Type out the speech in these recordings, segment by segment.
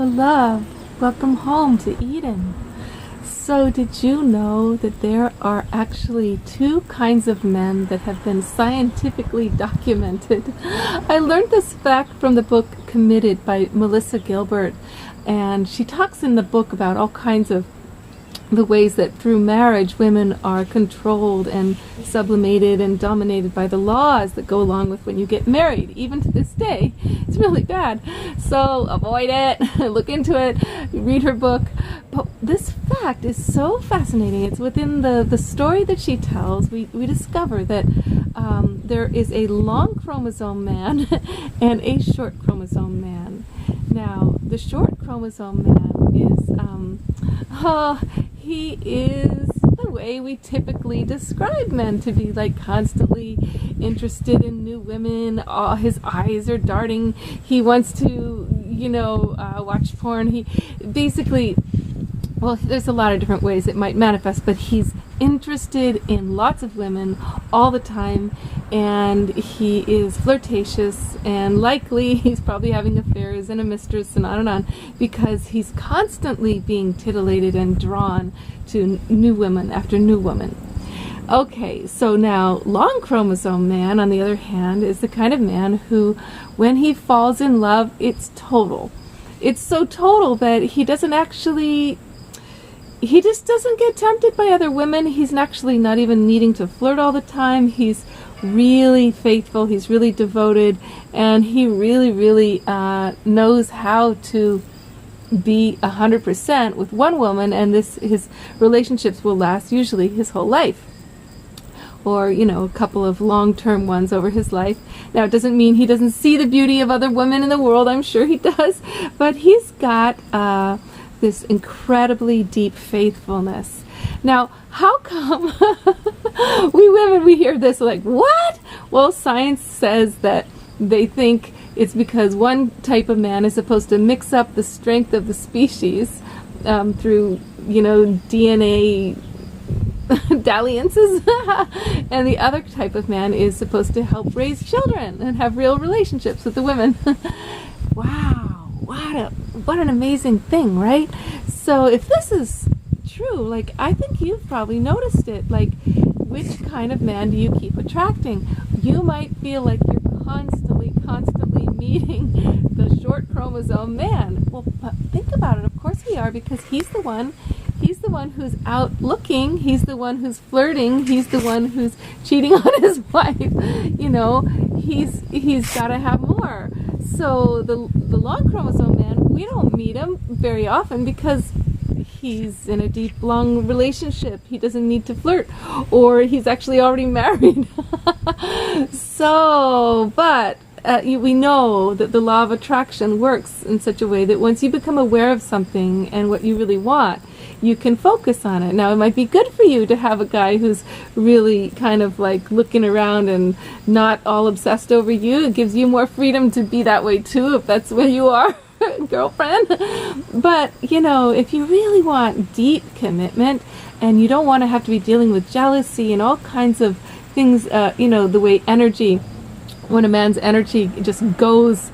love. Welcome home to Eden. So did you know that there are actually two kinds of men that have been scientifically documented? I learned this fact from the book Committed by Melissa Gilbert, and she talks in the book about all kinds of the ways that through marriage women are controlled and sublimated and dominated by the laws that go along with when you get married. Even to this day, it's really bad. So avoid it, look into it, read her book. But this fact is so fascinating. It's within the story that she tells. We discover that there is a long chromosome man and a short chromosome man. Now, the short chromosome man he is the way we typically describe men to be, like constantly interested in new women. His eyes are darting. He wants to, watch porn. He basically, well, there's a lot of different ways it might manifest, but he's interested in lots of women all the time, and he is flirtatious, and likely he's probably having affairs and a mistress and on, because he's constantly being titillated and drawn to new women after new women. Okay, so now long chromosome man, on the other hand, is the kind of man who, when he falls in love, it's total. It's so total that he just doesn't get tempted by other women. He's actually not even needing to flirt all the time. He's really faithful. He's really devoted. And he really, really knows how to be 100% with one woman. And his relationships will last usually his whole life. Or, a couple of long-term ones over his life. Now, it doesn't mean he doesn't see the beauty of other women in the world. I'm sure he does. But he's got this incredibly deep faithfulness. Now, how come we women, we hear this like, what? Well, science says that they think it's because one type of man is supposed to mix up the strength of the species through, DNA dalliances, and the other type of man is supposed to help raise children and have real relationships with the women. Wow, what an amazing thing, right? So if this is true, I think you've probably noticed it. Which kind of man do you keep attracting? You might feel like you're constantly meeting the short chromosome man. Well, but think about it. Of course we are, because he's the one who's out looking. He's the one who's flirting. He's the one who's cheating on his wife. He's got to have more. So the long chromosome man, we don't meet him very often because he's in a deep, long relationship. He doesn't need to flirt, or he's actually already married. But we know that the law of attraction works in such a way that once you become aware of something and what you really want, you can focus on it. Now, it might be good for you to have a guy who's really kind of looking around and not all obsessed over you. It gives you more freedom to be that way too, if that's where you are, girlfriend. But, if you really want deep commitment and you don't want to have to be dealing with jealousy and all kinds of things, the way when a man's energy just goes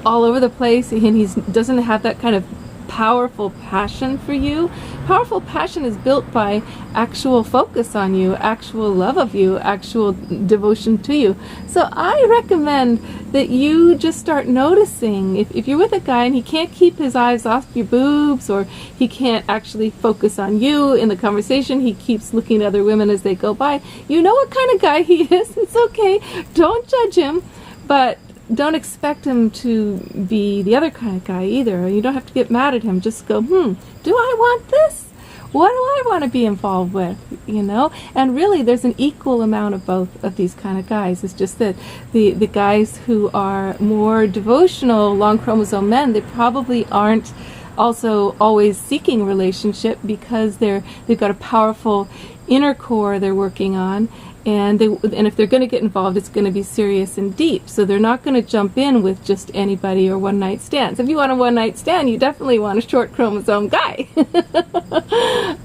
all over the place and he doesn't have that kind of powerful passion for you. Powerful passion is built by actual focus on you, actual love of you, actual devotion to you. So I recommend that you just start noticing if you're with a guy and he can't keep his eyes off your boobs, or he can't actually focus on you in the conversation, he keeps looking at other women as they go by, you know what kind of guy he is. It's okay. Don't judge him, but don't expect him to be the other kind of guy either. You don't have to get mad at him. Just go, do I want this? What do I want to be involved with? And really there's an equal amount of both of these kind of guys. It's just that the guys who are more devotional, long chromosome men, they probably aren't also always seeking a relationship, because they've got a powerful inner core they're working on. And if they're going to get involved, it's going to be serious and deep. So they're not going to jump in with just anybody or one-night stands. If you want a one-night stand, you definitely want a short chromosome guy.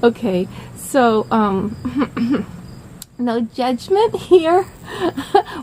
Okay, so No judgment here.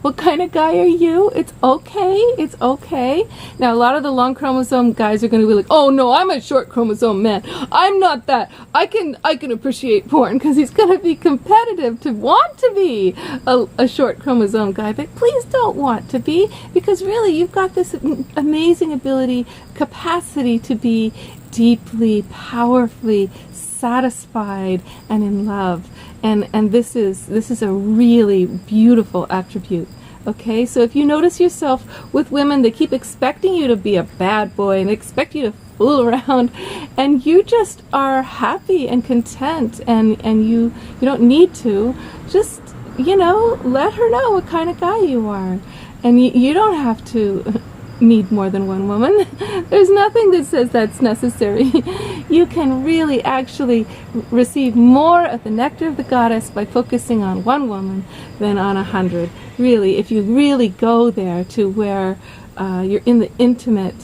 What kind of guy are you? It's okay. It's okay. Now, a lot of the long chromosome guys are going to be like, oh no, I'm a short chromosome man. I'm not that. I can appreciate porn, because he's going to be competitive to want to be a short chromosome guy. But please don't want to be, because really you've got this amazing ability, capacity to be deeply, powerfully satisfied and in love. And this is a really beautiful attribute. Okay, so if you notice yourself with women, they keep expecting you to be a bad boy and expect you to fool around, and you just are happy and content, and you don't need to, just, let her know what kind of guy you are. And you don't have to need more than one woman. There's nothing that says that's necessary. You can really actually receive more of the nectar of the goddess by focusing on one woman than on 100. Really, if you really go there to where you're in the intimate